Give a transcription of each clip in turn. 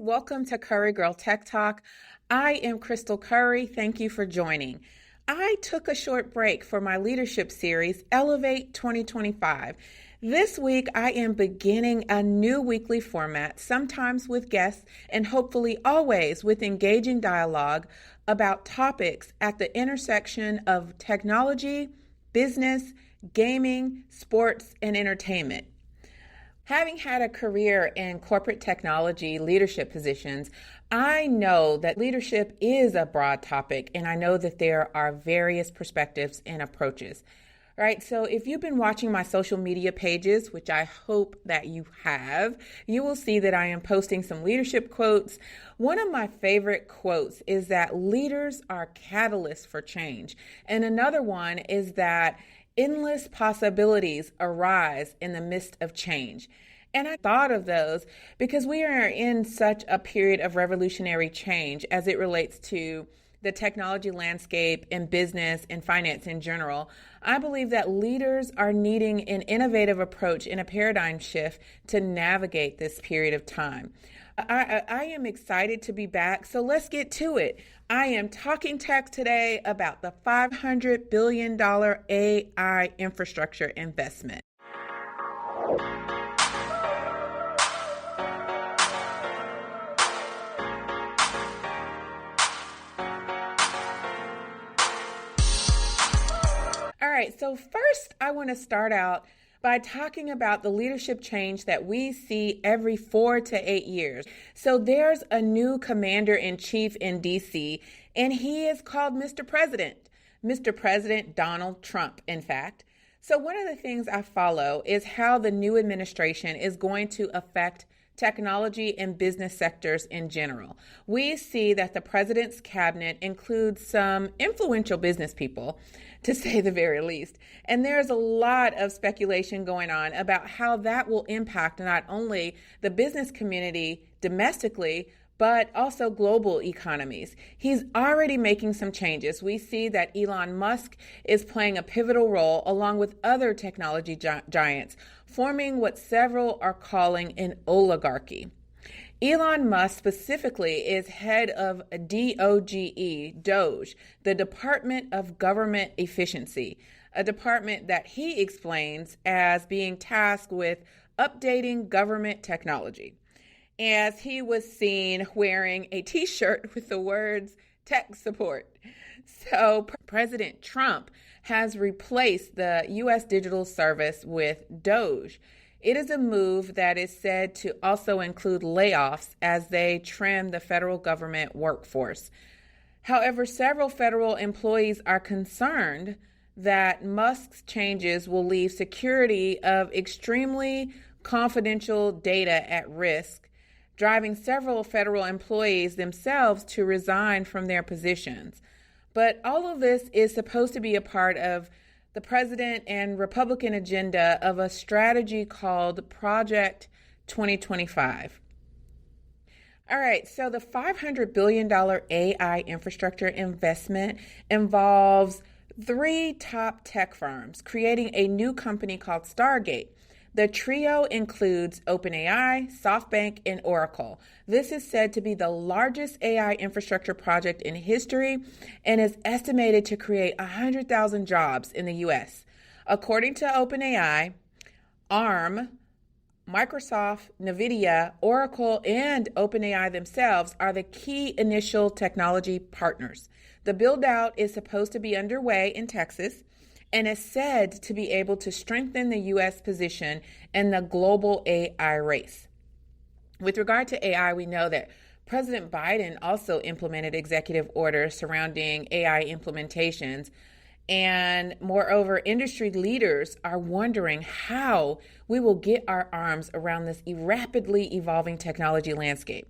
Welcome to Curry Girl Tech Talk. I am Crystal Curry. Thank you for joining. I took a short break for my leadership series, Elevate 2025. This week, I am beginning a new weekly format, sometimes with guests and hopefully always with engaging dialogue about topics at the intersection of technology, business, gaming, sports, and entertainment. Having had a career in corporate technology leadership positions, I know that leadership is a broad topic, and I know that there are various perspectives and approaches. All right, so if you've been watching my social media pages, which I hope that you have, you will see that I am posting some leadership quotes. One of my favorite quotes is that leaders are catalysts for change. And another one is that endless possibilities arise in the midst of change. And I thought of those because we are in such a period of revolutionary change as it relates to the technology landscape and business and finance in general. I believe that leaders are needing an innovative approach and a paradigm shift to navigate this period of time. I am excited to be back, so let's get to it. I am talking tech today about the $500 billion AI infrastructure investment. All right, so first I want to start out by talking about the leadership change that we see every 4 to 8 years. So there's a new commander-in-chief in DC, and he is called Mr. President Donald Trump, in fact. So one of the things I follow is how the new administration is going to affect technology and business sectors in general. We see that the president's cabinet includes some influential business people, to say the very least. And there's a lot of speculation going on about how that will impact not only the business community domestically, but also global economies. He's already making some changes. We see that Elon Musk is playing a pivotal role along with other technology giants, forming what several are calling an oligarchy. Elon Musk specifically is head of DOGE, the Department of Government Efficiency, a department that he explains as being tasked with updating government technology. As he was seen wearing a t-shirt with the words tech support. So President Trump has replaced the U.S. digital service with Doge. It is a move that is said to also include layoffs as they trim the federal government workforce. However, several federal employees are concerned that Musk's changes will leave security of extremely confidential data at risk, driving several federal employees themselves to resign from their positions. But all of this is supposed to be a part of the president and Republican agenda of a strategy called Project 2025. All right, so the $500 billion AI infrastructure investment involves 3 top tech firms creating a new company called Stargate. The trio includes OpenAI, SoftBank, and Oracle. This is said to be the largest AI infrastructure project in history and is estimated to create 100,000 jobs in the U.S. According to OpenAI, ARM, Microsoft, NVIDIA, Oracle, and OpenAI themselves are the key initial technology partners. The build-out is supposed to be underway in Texas and is said to be able to strengthen the U.S. position in the global AI race. With regard to AI, we know that President Biden also implemented executive orders surrounding AI implementations. And moreover, industry leaders are wondering how we will get our arms around this rapidly evolving technology landscape.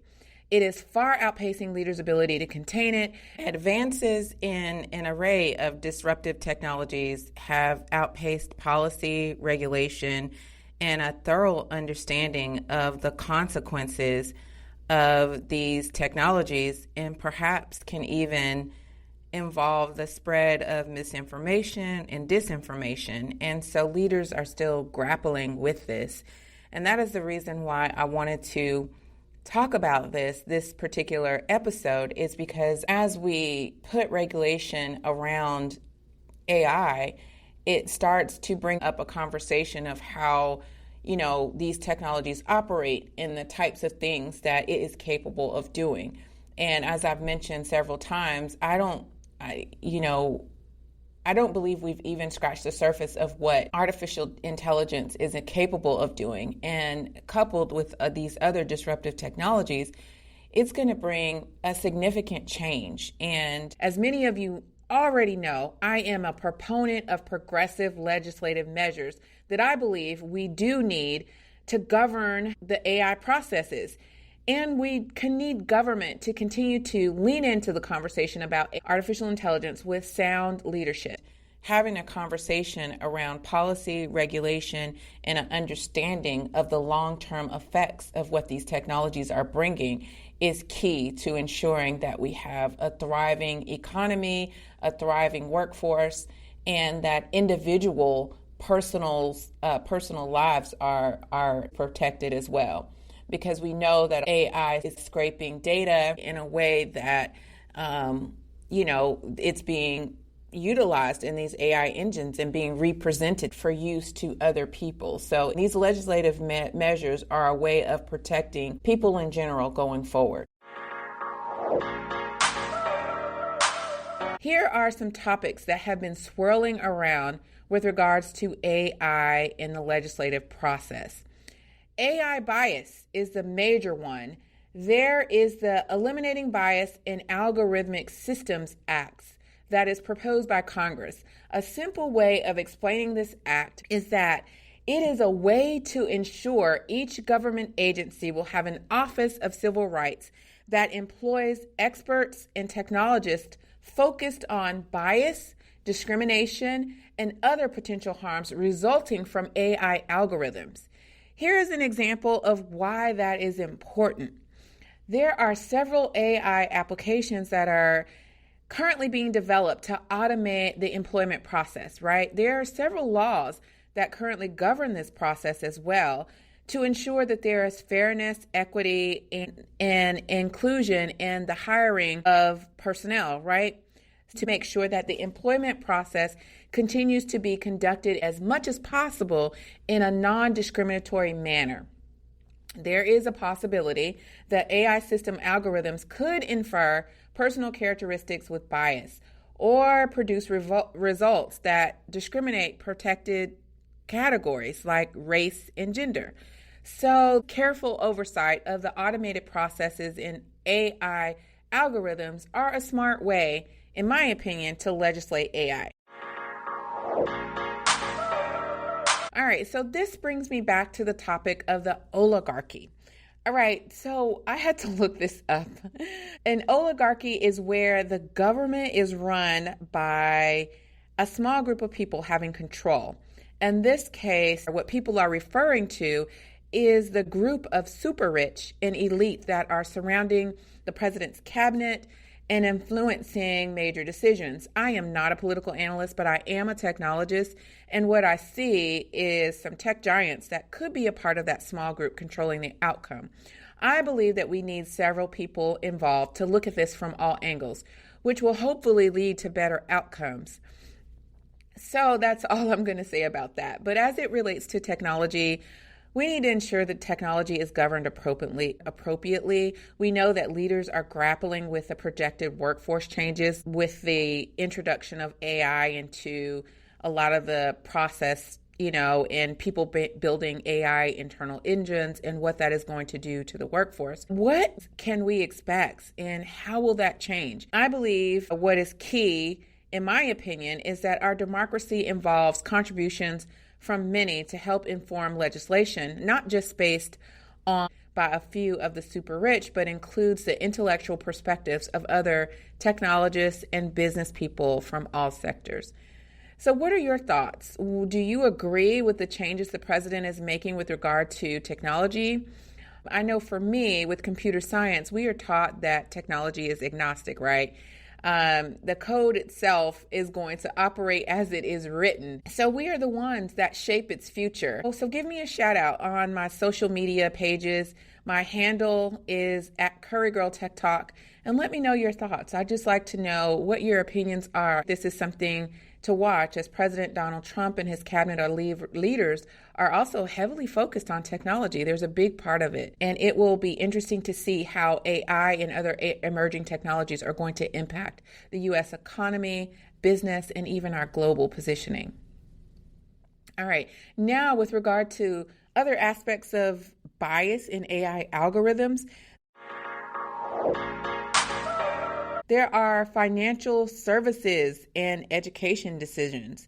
It is far outpacing leaders' ability to contain it. Advances in an array of disruptive technologies have outpaced policy, regulation, and a thorough understanding of the consequences of these technologies, and perhaps can even involve the spread of misinformation and disinformation. And so leaders are still grappling with this. And that is the reason why I wanted to talk about this particular episode is because as we put regulation around AI, it starts to bring up a conversation of how, these technologies operate and the types of things that it is capable of doing. And as I've mentioned several times, I don't believe we've even scratched the surface of what artificial intelligence is capable of doing. And coupled with these other disruptive technologies, it's going to bring a significant change. And as many of you already know, I am a proponent of progressive legislative measures that I believe we do need to govern the AI processes. And we can need government to continue to lean into the conversation about artificial intelligence with sound leadership. Having a conversation around policy, regulation, and an understanding of the long-term effects of what these technologies are bringing is key to ensuring that we have a thriving economy, a thriving workforce, and that individual personal lives are protected as well. Because we know that AI is scraping data in a way that, it's being utilized in these AI engines and being represented for use to other people. So these legislative measures are a way of protecting people in general going forward. Here are some topics that have been swirling around with regards to AI in the legislative process. AI bias is the major one. There is the Eliminating Bias in Algorithmic Systems Act that is proposed by Congress. A simple way of explaining this act is that it is a way to ensure each government agency will have an Office of Civil Rights that employs experts and technologists focused on bias, discrimination, and other potential harms resulting from AI algorithms. Here is an example of why that is important. There are several AI applications that are currently being developed to automate the employment process, right? There are several laws that currently govern this process as well to ensure that there is fairness, equity, and inclusion in the hiring of personnel, right? To make sure that the employment process continues to be conducted as much as possible in a non-discriminatory manner. There is a possibility that AI system algorithms could infer personal characteristics with bias or produce results that discriminate protected categories like race and gender. So careful oversight of the automated processes in AI algorithms are a smart way, in my opinion, to legislate AI. All right, so this brings me back to the topic of the oligarchy. All right, so I had to look this up. An oligarchy is where the government is run by a small group of people having control. In this case, what people are referring to is the group of super rich and elite that are surrounding the president's cabinet and influencing major decisions. I am not a political analyst, but I am a technologist, and what I see is some tech giants that could be a part of that small group controlling the outcome. I believe that we need several people involved to look at this from all angles, which will hopefully lead to better outcomes. So that's all I'm going to say about that. But as it relates to technology, we need to ensure that technology is governed appropriately. We know that leaders are grappling with the projected workforce changes with the introduction of AI into a lot of the process, and people building AI internal engines and what that is going to do to the workforce. What can we expect and how will that change? I believe what is key, in my opinion, is that our democracy involves contributions from many to help inform legislation, not just based on by a few of the super rich, but includes the intellectual perspectives of other technologists and business people from all sectors. So what are your thoughts? Do you agree with the changes the president is making with regard to technology? I know for me, with computer science, we are taught that technology is agnostic, right? The code itself is going to operate as it is written. So we are the ones that shape its future. So give me a shout out on my social media pages. My handle is at Curry Girl Tech Talk, and let me know your thoughts. I'd just like to know what your opinions are. This is something to watch, as President Donald Trump and his cabinet leaders are also heavily focused on technology. There's a big part of it, and it will be interesting to see how AI and other emerging technologies are going to impact the U.S. economy, business, and even our global positioning. All right, now with regard to other aspects of bias in AI algorithms, there are financial services and education decisions.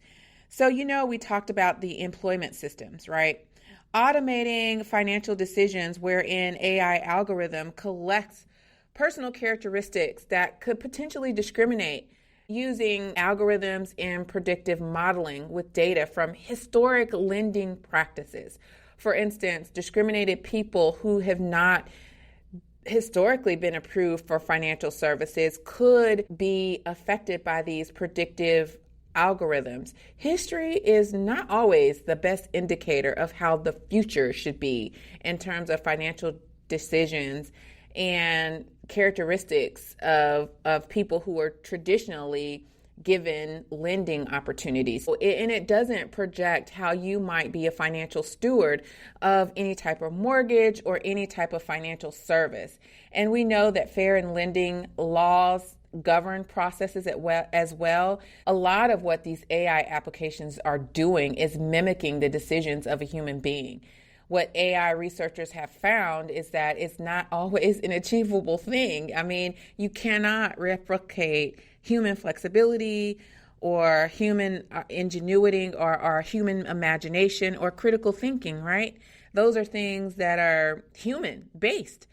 So, we talked about the employment systems, right? Automating financial decisions wherein AI algorithm collects personal characteristics that could potentially discriminate, using algorithms and predictive modeling with data from historic lending practices. For instance, discriminated people who have not historically been approved for financial services could be affected by these predictive algorithms. History is not always the best indicator of how the future should be in terms of financial decisions and characteristics of people who are traditionally given lending opportunities. And it doesn't project how you might be a financial steward of any type of mortgage or any type of financial service. And we know that fair and lending laws govern processes as well. A lot of what these AI applications are doing is mimicking the decisions of a human being. What AI researchers have found is that it's not always an achievable thing. I mean, you cannot replicate human flexibility or human ingenuity or human imagination or critical thinking, right? Those are things that are human based.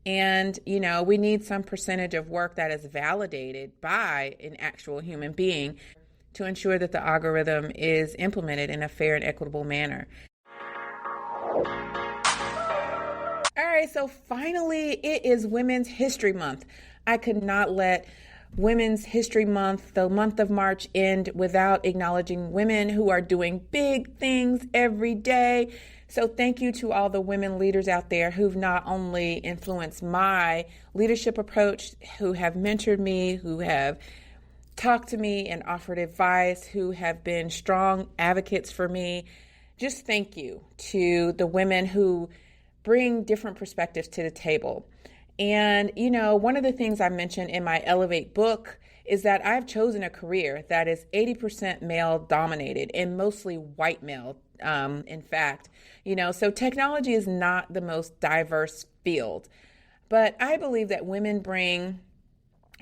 And, we need some percentage of work that is validated by an actual human being to ensure that the algorithm is implemented in a fair and equitable manner. All right, so finally, it is Women's History Month. I could not let Women's History Month, the month of March, end without acknowledging women who are doing big things every day. So thank you to all the women leaders out there who've not only influenced my leadership approach, who have mentored me, who have talked to me and offered advice, who have been strong advocates for me. Just thank you to the women who bring different perspectives to the table. And, one of the things I mentioned in my Elevate book is that I've chosen a career that is 80% male dominated and mostly white male. In fact, so technology is not the most diverse field, but I believe that women bring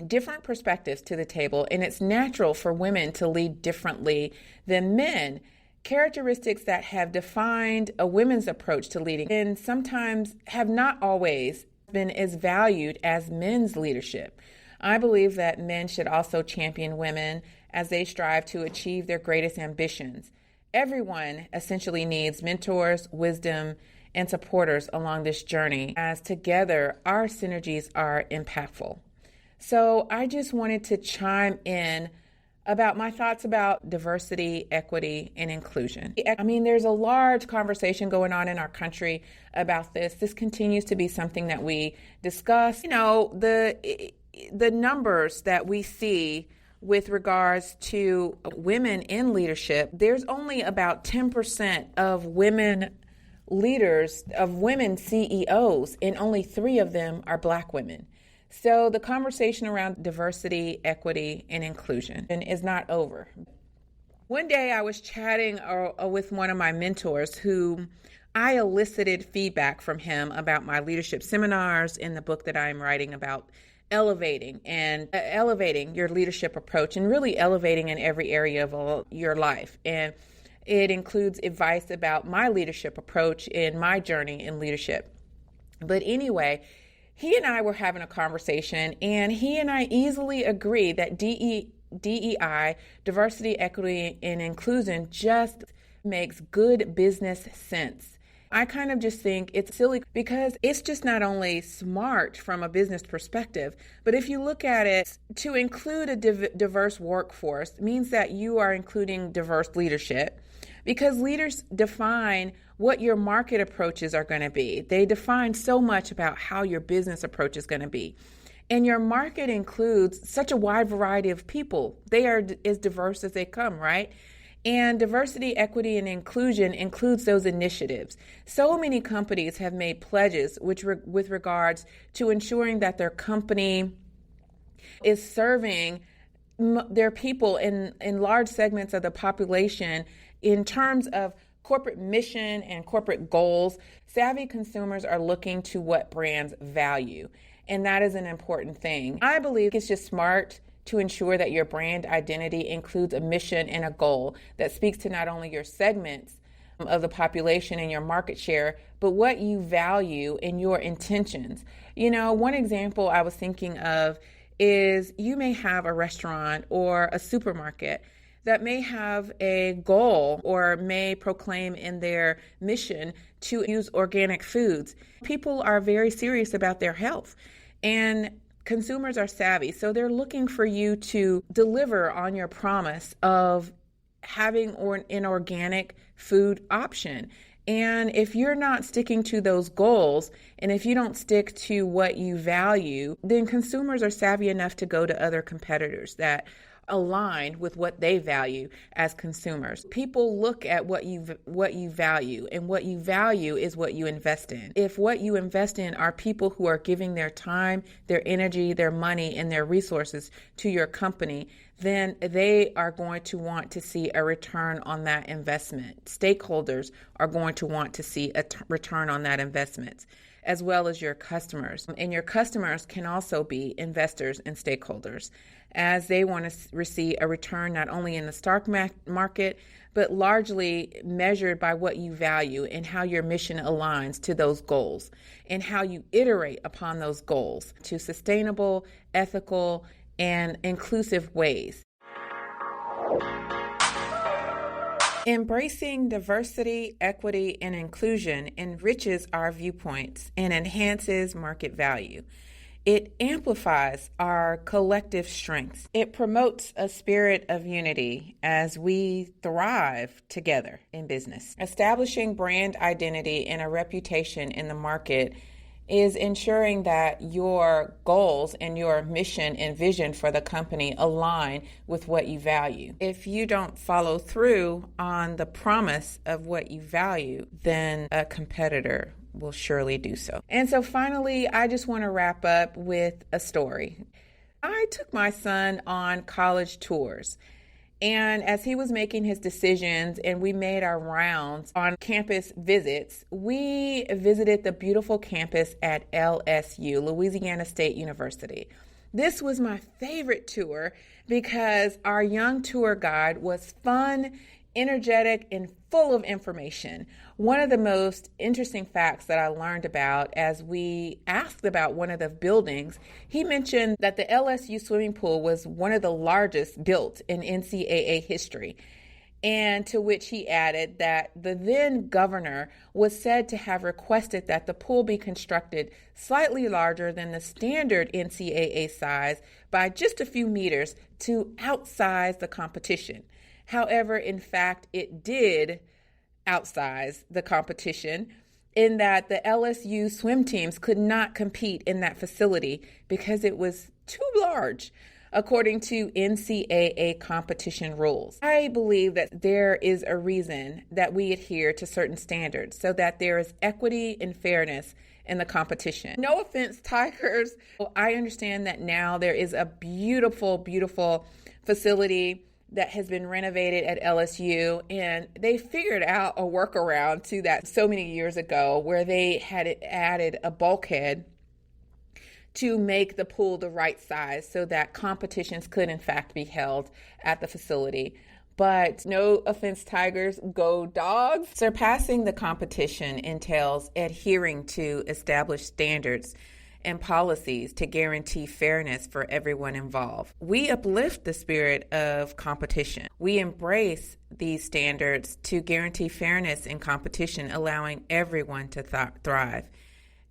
different perspectives to the table, and it's natural for women to lead differently than men. Characteristics that have defined a women's approach to leading and sometimes have not always been as valued as men's leadership. I believe that men should also champion women as they strive to achieve their greatest ambitions. Everyone essentially needs mentors, wisdom, and supporters along this journey, as together our synergies are impactful. So I just wanted to chime in about my thoughts about diversity, equity, and inclusion. I mean, there's a large conversation going on in our country about this. This continues to be something that we discuss. The numbers that we see with regards to women in leadership, there's only about 10% of women leaders, of women CEOs, and only 3 of them are Black women. So the conversation around diversity, equity, and inclusion is not over. One day I was chatting with one of my mentors who I elicited feedback from him about my leadership seminars in the book that I'm writing about elevating your leadership approach and really elevating in every area of your life. And it includes advice about my leadership approach in my journey in leadership. But anyway, he and I were having a conversation, and he and I easily agree that DEI, diversity, equity, and inclusion, just makes good business sense. I kind of just think it's silly because it's just not only smart from a business perspective, but if you look at it, to include a diverse workforce means that you are including diverse leadership, because leaders define what your market approaches are going to be. They define so much about how your business approach is going to be. And your market includes such a wide variety of people. They are as diverse as they come, right? And diversity, equity, and inclusion includes those initiatives. So many companies have made pledges with regards to ensuring that their company is serving their people in large segments of the population in terms of corporate mission and corporate goals. Savvy consumers are looking to what brands value, and that is an important thing. I believe it's just smart to ensure that your brand identity includes a mission and a goal that speaks to not only your segments of the population and your market share, but what you value and your intentions. You know, one example I was thinking of is you may have a restaurant or a supermarket that may have a goal or may proclaim in their mission to use organic foods. People are very serious about their health, and consumers are savvy, so they're looking for you to deliver on your promise of having an organic food option. And if you're not sticking to those goals, and if you don't stick to what you value, then consumers are savvy enough to go to other competitors that align with what they value as consumers. People look at what you value, and what you value is what you invest in. If what you invest in are people who are giving their time, their energy, their money, and their resources to your company, then they are going to want to see a return on that investment. Stakeholders are going to want to see a return on that investment, as well as your customers. And your customers can also be investors and stakeholders, as they want to receive a return not only in the stock market, but largely measured by what you value and how your mission aligns to those goals and how you iterate upon those goals to sustainable, ethical, and inclusive ways. Embracing diversity, equity, and inclusion enriches our viewpoints and enhances market value. It amplifies our collective strengths. It promotes a spirit of unity as we thrive together in business. Establishing brand identity and a reputation in the market is ensuring that your goals and your mission and vision for the company align with what you value. If you don't follow through on the promise of what you value, then a competitor will surely do so. And so finally, I just want to wrap up with a story. I took my son on college tours, and as he was making his decisions and we made our rounds on campus visits, we visited the beautiful campus at LSU, Louisiana State University. This was my favorite tour because our young tour guide was fun, energetic, and full of information. One of the most interesting facts that I learned about as we asked about one of the buildings, he mentioned that the LSU swimming pool was one of the largest built in NCAA history. And to which he added that the then governor was said to have requested that the pool be constructed slightly larger than the standard NCAA size by just a few meters to outsize the competition. However, in fact, it did outsize the competition in that the LSU swim teams could not compete in that facility because it was too large, according to NCAA competition rules. I believe that there is a reason that we adhere to certain standards so that there is equity and fairness in the competition. No offense, Tigers. I understand that now there is a beautiful, beautiful facility that has been renovated at LSU, and they figured out a workaround to that so many years ago where they had added a bulkhead to make the pool the right size so that competitions could in fact be held at the facility. But no offense, Tigers, go Dogs. Surpassing the competition entails adhering to established standards and policies to guarantee fairness for everyone involved. We uplift the spirit of competition. We embrace these standards to guarantee fairness in competition, allowing everyone to thrive.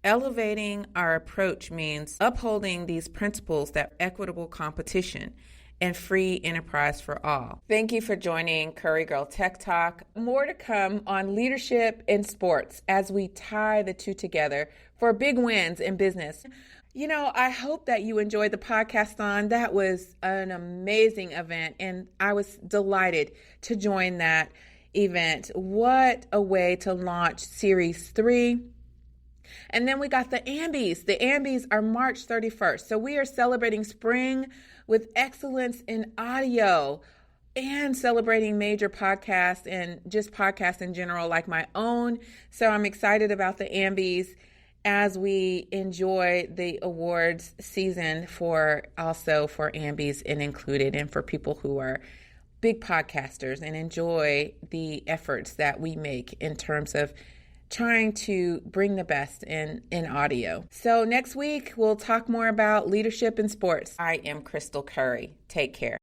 Elevating our approach means upholding these principles that equitable competition and free enterprise for all. Thank you for joining Curry Girl Tech Talk. More to come on leadership in sports as we tie the two together for big wins in business. You know, I hope that you enjoyed the podcast-on. That was an amazing event, and I was delighted to join that event. What a way to launch Series 3. And then we got the AMBIs. The AMBIs are March 31st. So we are celebrating spring with excellence in audio and celebrating major podcasts and just podcasts in general like my own. So I'm excited about the AMBIs as we enjoy the awards season for AMBIs and included, and for people who are big podcasters and enjoy the efforts that we make in terms of trying to bring the best in audio. So next week, we'll talk more about leadership in sports. I am Crystal Curry. Take care.